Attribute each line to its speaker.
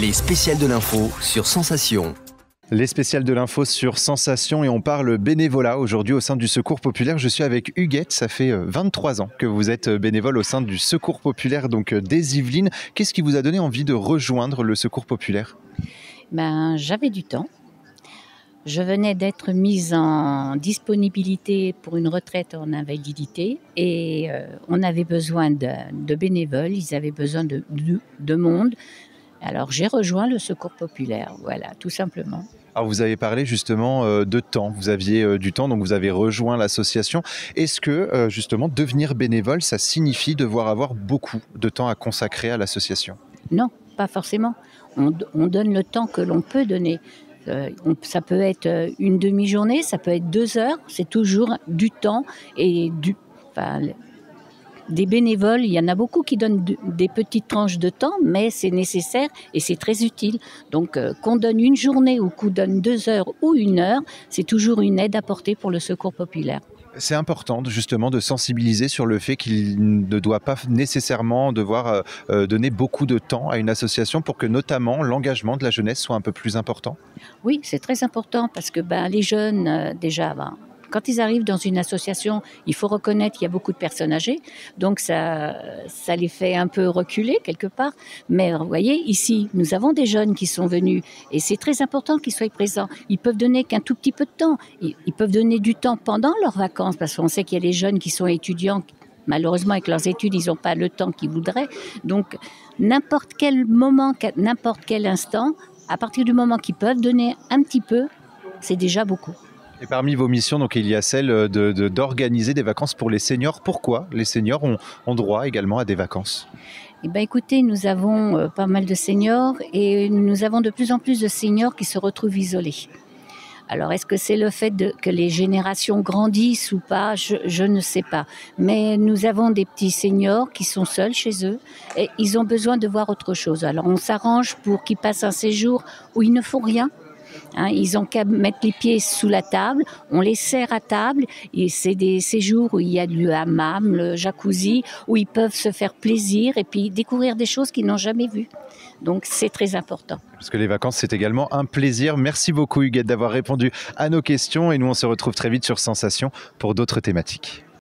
Speaker 1: Les spéciales de l'info sur Sensation.
Speaker 2: Les spéciales de l'info sur Sensation et on parle bénévolat aujourd'hui au sein du Secours Populaire. Je suis avec Huguette, ça fait 23 ans que vous êtes bénévole au sein du Secours Populaire donc des Yvelines. Qu'est-ce qui vous a donné envie de rejoindre le Secours Populaire ?
Speaker 3: J'avais du temps. Je venais d'être mise en disponibilité pour une retraite en invalidité et on avait besoin de bénévoles, ils avaient besoin de monde. Alors j'ai rejoint le Secours Populaire, voilà, tout simplement.
Speaker 2: Alors vous avez parlé justement de temps, vous aviez du temps donc vous avez rejoint l'association. Est-ce que justement devenir bénévole ça signifie devoir avoir beaucoup de temps à consacrer à l'association ?
Speaker 3: Non, pas forcément. On donne le temps que l'on peut donner. Ça peut être une demi-journée, ça peut être 2 heures, c'est toujours du temps et des bénévoles, il y en a beaucoup qui donnent des petites tranches de temps, mais c'est nécessaire et c'est très utile. Donc qu'on donne une journée ou qu'on donne 2 heures ou 1 heure, c'est toujours une aide apportée pour le Secours Populaire.
Speaker 2: C'est important justement de sensibiliser sur le fait qu'il ne doit pas nécessairement devoir donner beaucoup de temps à une association pour que notamment l'engagement de la jeunesse soit un peu plus important.
Speaker 3: Oui, c'est très important parce que les jeunes, quand ils arrivent dans une association, il faut reconnaître qu'il y a beaucoup de personnes âgées, donc ça les fait un peu reculer quelque part. Mais vous voyez, ici, nous avons des jeunes qui sont venus et c'est très important qu'ils soient présents. Ils peuvent donner qu'un tout petit peu de temps. Ils peuvent donner du temps pendant leurs vacances parce qu'on sait qu'il y a des jeunes qui sont étudiants. Malheureusement, avec leurs études, ils n'ont pas le temps qu'ils voudraient. Donc, n'importe quel moment, n'importe quel instant, à partir du moment qu'ils peuvent donner un petit peu, c'est déjà beaucoup.
Speaker 2: Et parmi vos missions, donc, il y a celle d'organiser des vacances pour les seniors. Pourquoi les seniors ont droit également à des vacances ?
Speaker 3: Écoutez, nous avons pas mal de seniors et nous avons de plus en plus de seniors qui se retrouvent isolés. Alors, est-ce que c'est le fait que les générations grandissent ou pas ? Je ne sais pas. Mais nous avons des petits seniors qui sont seuls chez eux et ils ont besoin de voir autre chose. Alors, on s'arrange pour qu'ils passent un séjour où ils ne font rien. Ils n'ont qu'à mettre les pieds sous la table, on les sert à table et c'est des séjours où il y a le hammam, le jacuzzi, où ils peuvent se faire plaisir et puis découvrir des choses qu'ils n'ont jamais vues. Donc c'est très important.
Speaker 2: Parce que les vacances c'est également un plaisir. Merci beaucoup Huguette d'avoir répondu à nos questions et nous on se retrouve très vite sur Sensation pour d'autres thématiques.